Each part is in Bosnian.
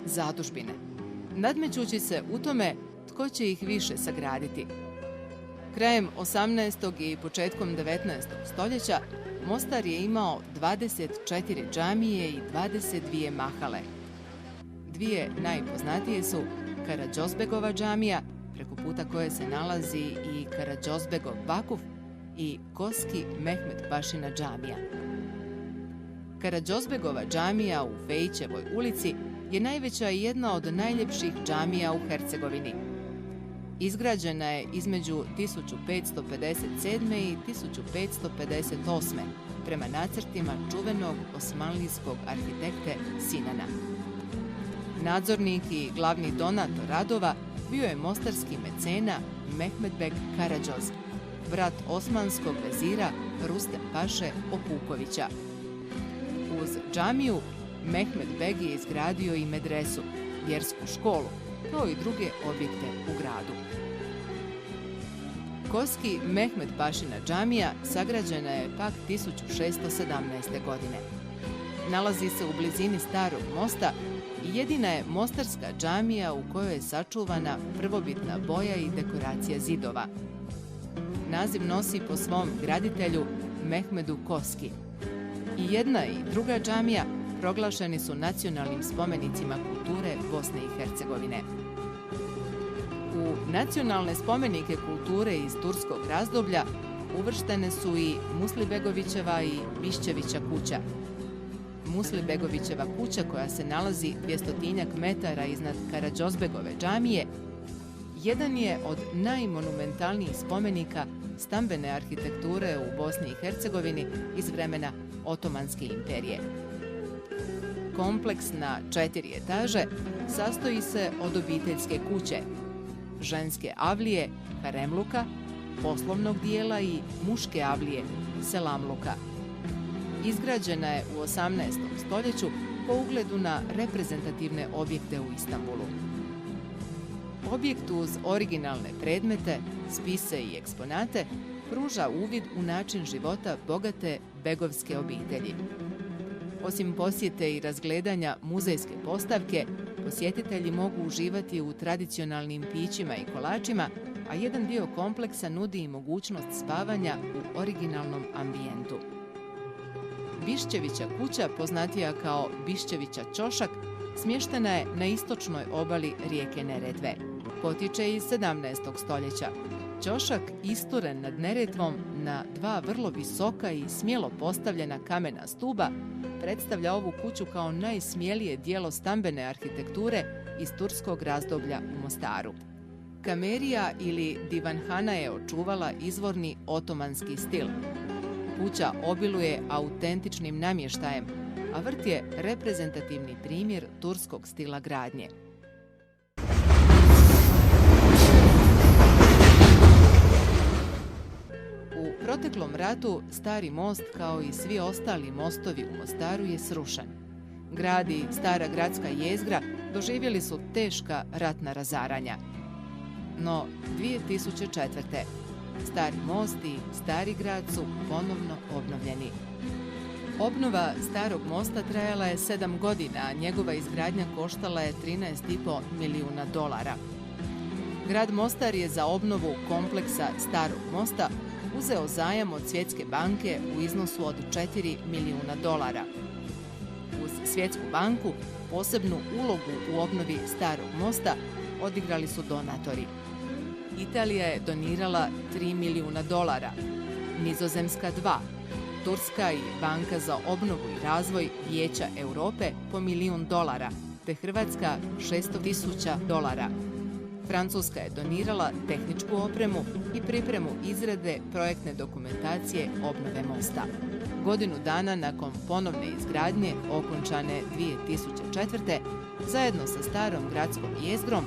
zadužbine, nadmećući se u tome tko će ih više sagraditi. Krajem 18. i početkom 19. stoljeća Mostar je imao 24 džamije i 22 mahale. Dvije najpoznatije su Karađozbegova džamija, preko puta koje se nalazi i Karađozbegov vakuf, i Koski Mehmed Pašina džamija. Karađozbegova džamija u Fejićevoj ulici je najveća i jedna od najljepših džamija u Hercegovini. Izgrađena je između 1557. i 1558. prema nacrtima čuvenog osmanlijskog arhitekte Sinana. Nadzornik i glavni donator radova bio je mostarski mecena Mehmedbeg Karađoz, brat osmanskog vezira Rustem Paše Opukovića. Uz džamiju Mehmed Beg je izgradio i medresu, vjersku školu, kao i druge objekte u gradu. Koski Mehmed Pašina džamija sagrađena je pak 1617. godine. Nalazi se u blizini Starog mosta i jedina je mostarska džamija u kojoj je sačuvana prvobitna boja i dekoracija zidova. Naziv nosi po svom graditelju Mehmedu Koski. I jedna i druga džamija proglašeni su nacionalnim spomenicima kulture Bosne i Hercegovine. U nacionalne spomenike kulture iz turskog razdoblja uvrštene su i Muslibegovićeva i Bišćevića kuća. Muslibegovićeva kuća, koja se nalazi 200 metara iznad Karađozbegove džamije, jedan je od najmonumentalnijih spomenika stambene arhitekture u Bosni i Hercegovini iz vremena Otomanske imperije. Kompleks na 4 etaže sastoji se od obiteljske kuće, ženske avlije, haremluka, poslovnog dijela i muške avlije, selamluka. Izgrađena je u 18. stoljeću po ugledu na reprezentativne objekte u Istanbulu. Objekt uz originalne predmete, spise i eksponate pruža uvid u način života bogate begovske obitelji. Osim posjete i razgledanja muzejske postavke, posjetitelji mogu uživati u tradicionalnim pićima i kolačima, a jedan dio kompleksa nudi i mogućnost spavanja u originalnom ambijentu. Bišćevića kuća, poznatija kao Bišćevića ćošak, smještena je na istočnoj obali rijeke Neretve. Potiče iz 17. stoljeća. Ćošak, isturen nad Neretvom na 2 vrlo visoka i smjelo postavljena kamena stuba, predstavlja ovu kuću kao najsmjelije dijelo stambene arhitekture iz turskog razdoblja u Mostaru. Kamerija ili divanhana je očuvala izvorni otomanski stil. Kuća obiluje autentičnim namještajem, a vrt je reprezentativni primjer turskog stila gradnje. U proteklom ratu Stari most, kao i svi ostali mostovi u Mostaru, je srušen. Grad i stara gradska jezgra doživjeli su teška ratna razaranja. No 2004. Stari most i Stari grad su ponovno obnovljeni. Obnova Starog mosta trajala je 7 godina, a njegova izgradnja koštala je $13,5 milijuna. Grad Mostar je za obnovu kompleksa Starog mosta uzeo zajam od Svjetske banke u iznosu od $4 milijuna. Uz Svjetsku banku posebnu ulogu u obnovi Starog mosta odigrali su donatori. Italija je donirala $3 milijuna, Nizozemska 2, Turska i Banka za obnovu i razvoj Vijeća Europe po $1 milijun, te Hrvatska $600,000. Francuska je donirala tehničku opremu i pripremu izrade projektne dokumentacije obnove mosta. Godinu dana nakon ponovne izgradnje, okončane 2004. zajedno sa starom gradskom jezgrom,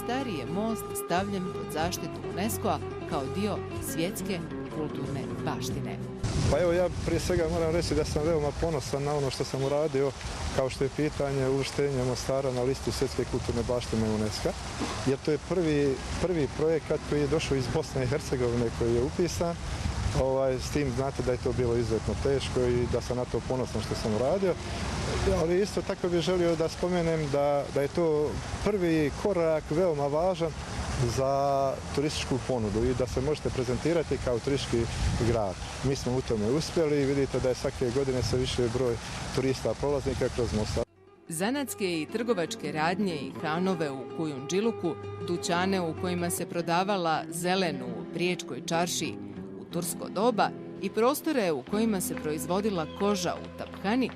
Stari je most stavljen pod zaštitu UNESCO-a kao dio svjetske kulturne baštine. Pa evo, ja prije svega moram reći da sam veoma ponosan na ono što sam uradio, kao što je pitanje uvrštenja Mostara na listu svjetske kulturne baštine UNESCO-a, jer to je prvi projekat koji je došao iz Bosne i Hercegovine, koji je upisan. S tim znate da je to bilo izuzetno teško i da sam na to ponosan što sam uradio. Ali isto tako bih želio da spomenem da je to prvi korak veoma važan za turističku ponudu i da se možete prezentirati kao turistički grad. Mi smo u tome uspjeli i vidite da je svake godine sve više broj turista prolaznika kroz Mostar. Zanatske i trgovačke radnje i hanove u Kujundžiluku, dućane u kojima se prodavala zelen u Priječkoj čaršiji u tursko doba i prostore u kojima se proizvodila koža u Taphani,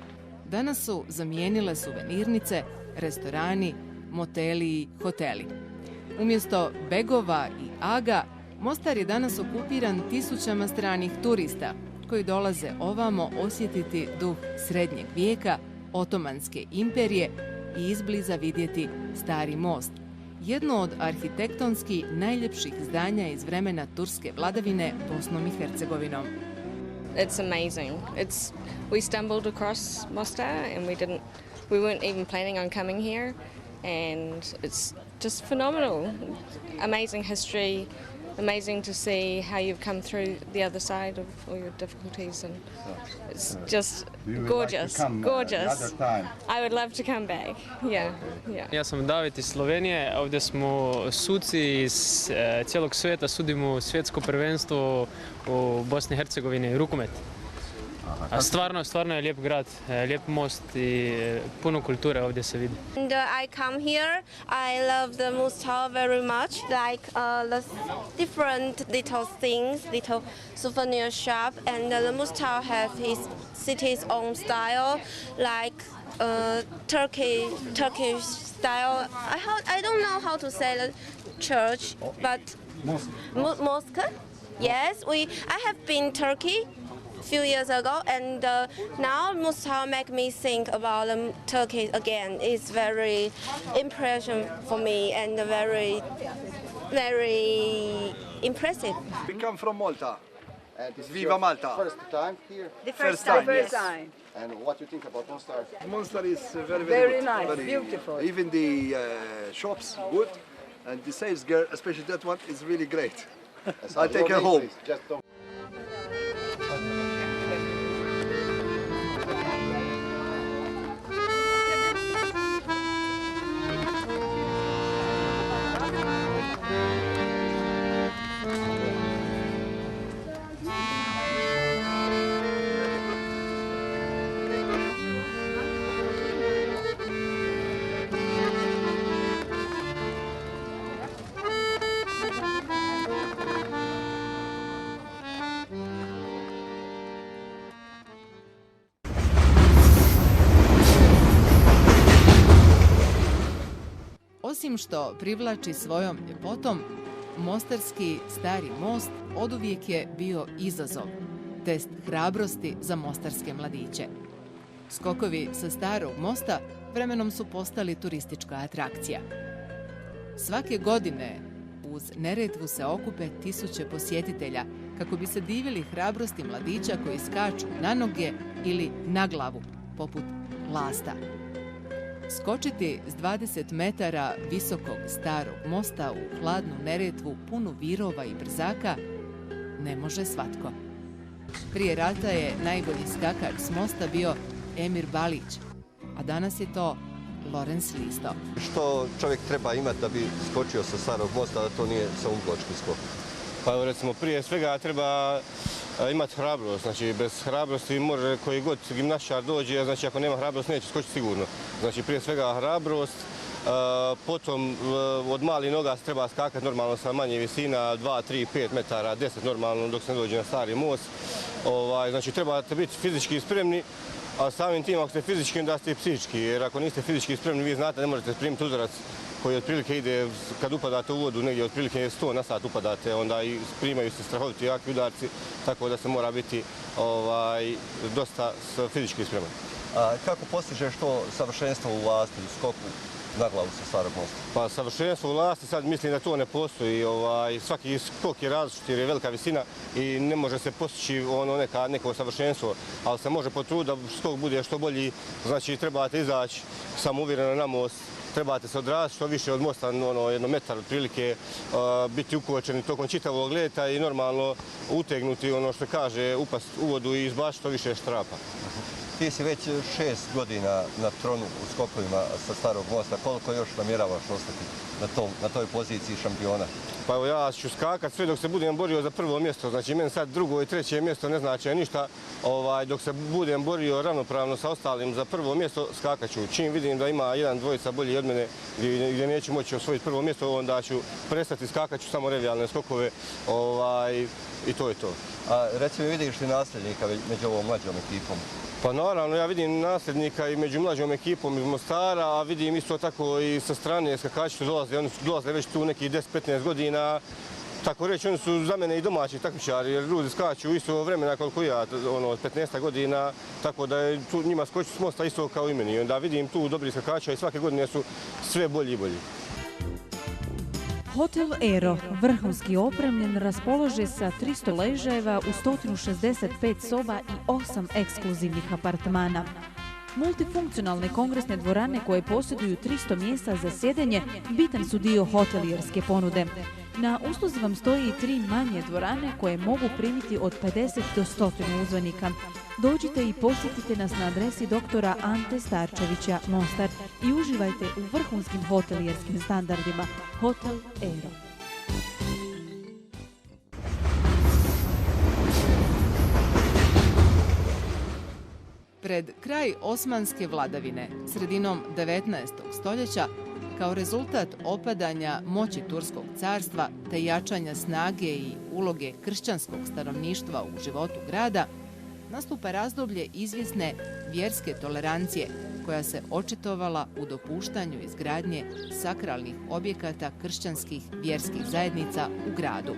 danas su zamijenile suvenirnice, restorani, moteli i hoteli. Umjesto begova i aga, Mostar je danas okupiran tisućama stranih turista koji dolaze ovamo osjetiti duh srednjeg vijeka, Otomanske imperije i izbliza vidjeti Stari most, jedno od arhitektonski najljepših zdanja iz vremena turske vladavine Bosnom i Hercegovinom. It's amazing. We stumbled across Mostar and we weren't even planning on coming here, and it's just phenomenal. Amazing history, amazing to see how you've come through the other side of all your difficulties, and it's just gorgeous, gorgeous. I would love to come back. Yeah. Ja sam David iz Slovenije, ovdje smo suci iz cijelog svijeta, sudimo svjetsko prvenstvo u Bosni i Hercegovini, rukomet. A stvarno je lijep grad, lijep most i puno kulture ovdje se vidi. And I come here, I love the Mostar very much, like the different little things, little souvenir shop, and the Mostar has his city's own style, like Turkish style. I don't know how to say the church, but mosque. Yes, I have been Turkey a few years ago, and now Mostar make me think about Turkey again. It's very impression for me and very, very impressive. We come from Malta. And it's Viva Malta. First time here? The first time. Yes. And what do you think about Mostar? Mostar is very, Very good. nice, beautiful. Even the shops, good. And the sales girl, especially that one, is really great. I'll take her home. Just don't. Osim što privlači svojom ljepotom, mostarski Stari most oduvijek je bio izazov, test hrabrosti za mostarske mladiće. Skokovi sa Starog mosta vremenom su postali turistička atrakcija. Svake godine uz Neretvu se okupe tisuće posjetitelja kako bi se divili hrabrosti mladića koji skaču na noge ili na glavu, poput lasta. Skočiti s 20 metara visokog Starog mosta u hladnu Neretvu punu virova i brzaka ne može svatko. Prije rata je najbolji skakač s mosta bio Emir Balić, a danas je to Lorenz Listo. Što čovjek treba imati da bi skočio sa Starog mosta, da to nije samo pločki skok? Pa evo recimo prije svega treba imati hrabrost, znači bez hrabrosti može koji god gimnastičar dođe, znači ako nema hrabrost neće skočiti sigurno. Znači prije svega hrabrost, potom od malih noga se treba skakati normalno sa manje visina, 2, 3, 5 metara, 10 normalno dok se ne dođe na Stari most. Znači trebate biti fizički spremni, a samim tim ako ste fizički onda ste i psihički, jer ako niste fizički spremni vi znate ne možete primiti udarac koji otprilike ide, kad upadate u vodu, negdje otprilike 100 na sat upadate, onda i primaju se strahoviti jaki udarci, tako da se mora biti dosta fizički spreman. Kako postižeš to savršenstvo u lasti, u skoku na glavu sa Starog mosta? Pa savršenstvo u lasti sad mislim da to ne postoji. Svaki skok je različit jer je velika visina i ne može se postići neko savršenstvo, ali se može potruditi da skok bude što bolji, znači trebate izaći samouvjereno na most. Trebate se odraziti što više od mosta, jedno metar otprilike, biti ukočeni tokom čitavog leta i normalno utegnuti što kaže, upast u vodu i izbaciti što više štrapa. ti si već 6 godina na tronu u skokovima sa Starog mosta. Koliko još namjeravaš ostati na toj poziciji šampiona? Pa evo ja ću skakat sve dok se budem borio za prvo mjesto. Znači meni sad drugo i treće mjesto ne znači ništa. Dok se budem borio ravnopravno sa ostalim za prvo mjesto skakat ću. Čim vidim da ima jedan dvojica bolji od mene gdje neću moći osvojiti prvo mjesto, onda ću prestati, skakat ću samo revijalne skokove i to je to. A reci mi, vidiš li nasljednika među ovom mlađom ekipom? Pa naravno, ja vidim nasljednika i među mlađom ekipom iz Mostara, a vidim isto tako i sa strane skakači što dolaze. Oni dolaze već tu nekih 10-15 godina. Tako reći, oni su za mene i domaći takmičari, jer ljudi skaču isto vremena koliko ja, od 15 godina, tako da je tu njima skočiti s mosta isto kao i meni. Onda vidim tu dobri skakača i svake godine su sve bolji i bolji. Hotel Aero, vrhunski opremljen, raspolože sa 300 ležajeva u 165 soba i 8 ekskluzivnih apartmana. Multifunkcionalne kongresne dvorane koje posjeduju 300 mjesta za sjedenje bitan su dio hotelijerske ponude. Na usluzi vam stoji i 3 manje dvorane koje mogu primiti od 50 do 100 uzvanika. Dođite i posjetite nas na adresi doktora Ante Starčevića, Mostar i uživajte u vrhunskim hotelijerskim standardima. Hotel Aero. Pred kraj osmanske vladavine, sredinom 19. stoljeća, kao rezultat opadanja moći Turskog carstva te jačanja snage i uloge kršćanskog stanovništva u životu grada, nastupa razdoblje izvjesne vjerske tolerancije koja se očitovala u dopuštanju izgradnje sakralnih objekata kršćanskih vjerskih zajednica u gradu.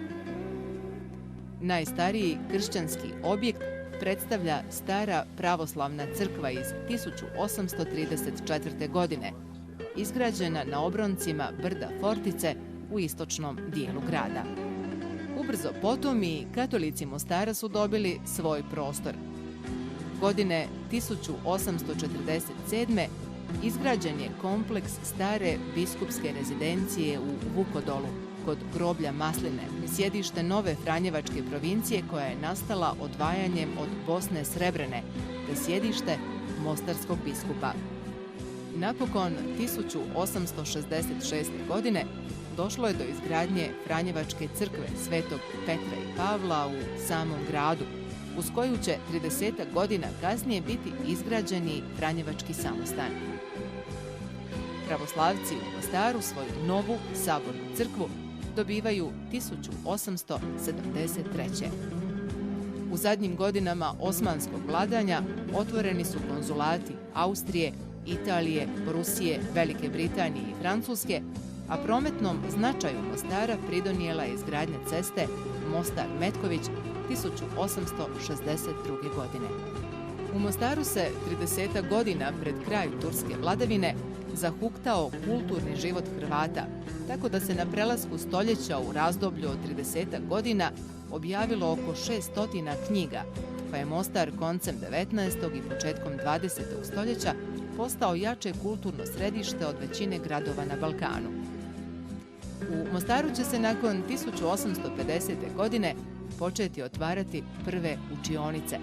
Najstariji kršćanski objekt predstavlja stara pravoslavna crkva iz 1834. godine, izgrađena na obroncima brda Fortice u istočnom dijelu grada. Ubrzo potom i katolici Mostara su dobili svoj prostor. Godine 1847. izgrađen je kompleks stare biskupske rezidencije u Vukodolu, kod groblja Masline, sjedište nove Franjevačke provincije koja je nastala odvajanjem od Bosne Srebrene, te sjedište mostarskog biskupa. Napokon 1866. godine došlo je do izgradnje Franjevačke crkve Svetog Petra i Pavla u samom gradu, uz koju će 30 godina kasnije biti izgrađeni Franjevački samostan. Pravoslavci u Mostaru svoju novu sabornu crkvu dobivaju 1873. U zadnjim godinama osmanskog vladanja otvoreni su konzulati Austrije, Italije, Rusije, Velike Britanije i Francuske, a prometnom značaju Mostara pridonijela je izgradnja ceste Mostar-Metković 1862. godine. U Mostaru se 30 godina pred kraj turske vladavine zahuktao kulturni život Hrvata, tako da se na prelasku stoljeća u razdoblju od 30 godina objavilo oko 600 knjiga, pa je Mostar koncem 19. i početkom 20. stoljeća postao jače kulturno središte od većine gradova na Balkanu. U Mostaru će se nakon 1850. godine početi otvarati prve učionice,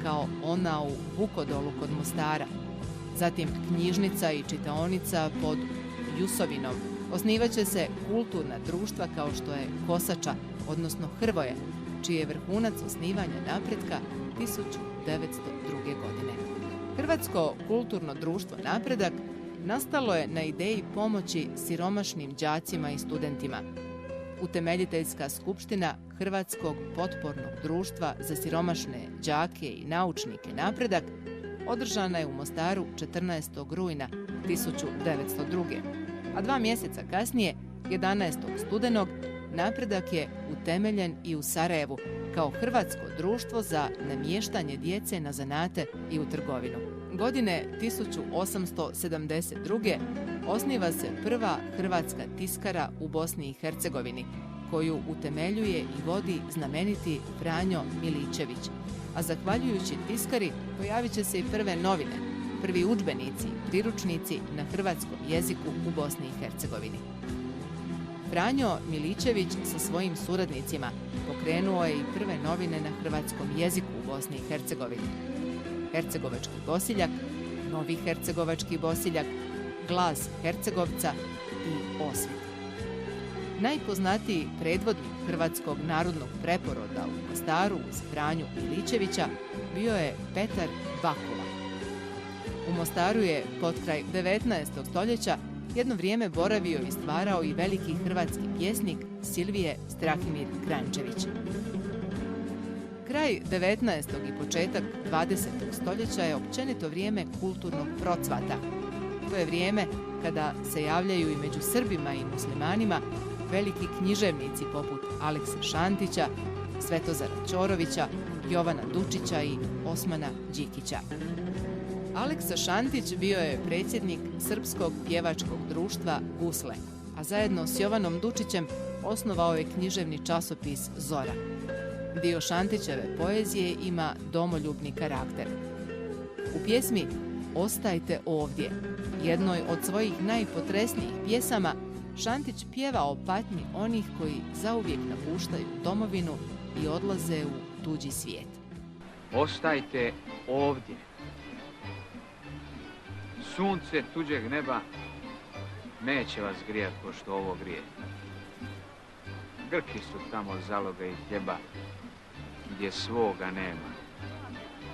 kao ona u Vukodolu kod Mostara. Zatim knjižnica i čitaonica pod Jusovinom. Osnivaće se kulturna društva kao što je Kosača, odnosno Hrvoje, čiji je vrhunac osnivanja napretka 1902. godine. Hrvatsko kulturno društvo Napredak nastalo je na ideji pomoći siromašnim đacima i studentima. Utemeljiteljska skupština Hrvatskog potpornog društva za siromašne đake i naučnike Napredak održana je u Mostaru 14. rujna 1902. A 2 mjeseca kasnije, 11. studenog, Napredak je utemeljen i u Sarajevu kao Hrvatsko društvo za namještanje djece na zanate i u trgovinu. Godine 1872. osniva se prva hrvatska tiskara u Bosni i Hercegovini, koju utemeljuje i vodi znameniti Franjo Miličević. A zahvaljujući tiskari pojavit će se i prve novine, prvi udžbenici, priručnici na hrvatskom jeziku u Bosni i Hercegovini. Franjo Miličević sa svojim suradnicima pokrenuo je i prve novine na hrvatskom jeziku u Bosni i Hercegovini. Hercegovački Bosiljak, Novi Hercegovački Bosiljak, Glas Hercegovca i Osvit. Najpoznatiji predvodnik Hrvatskog narodnog preporoda u Mostaru uz Franju Iličevića bio je Petar Vakula. U Mostaru je potkraj 19. stoljeća jedno vrijeme boravio i stvarao i veliki hrvatski pjesnik Silvije Strahimir Kranjčević. Kraj 19. i početak 20. stoljeća je općenito vrijeme kulturnog procvata. To je vrijeme kada se javljaju i među Srbima i muslimanima veliki književnici poput Alekse Šantića, Svetozara Ćorovića, Jovana Dučića i Osmana Đikića. Aleksa Šantić bio je predsjednik Srpskog pjevačkog društva Gusle, a zajedno s Jovanom Dučićem osnovao je književni časopis Zora. Dio Šantićeve poezije ima domoljubni karakter. U pjesmi Ostajte ovdje, jednoj od svojih najpotresnijih pjesama, Šantić pjeva o patnji onih koji zauvijek napuštaju domovinu i odlaze u tuđi svijet. Ostajte ovdje. Sunce tuđeg neba neće vas grijati ko što ovo grije. Grki su tamo zaloga i hljeba, gdje svoga nema,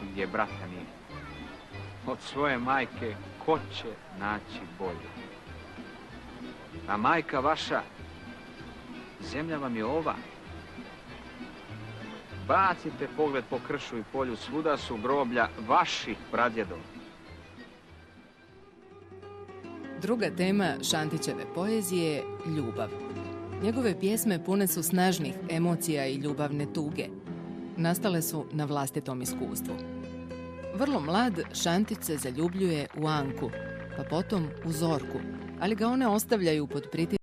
gdje brata nije. Od svoje majke ko će naći bolje? A majka vaša, zemlja vam je ova. Bacite pogled po kršu i polju, svuda su groblja vaših pradjedova. Druga tema Šantićeve poezije je ljubav. Njegove pjesme pune su snažnih emocija i ljubavne tuge. Nastale su na vlastitom iskustvu. Vrlo mlad, Šantić se zaljubljuje u Anku, pa potom u Zorku, ali ga one ostavljaju pod pritiskom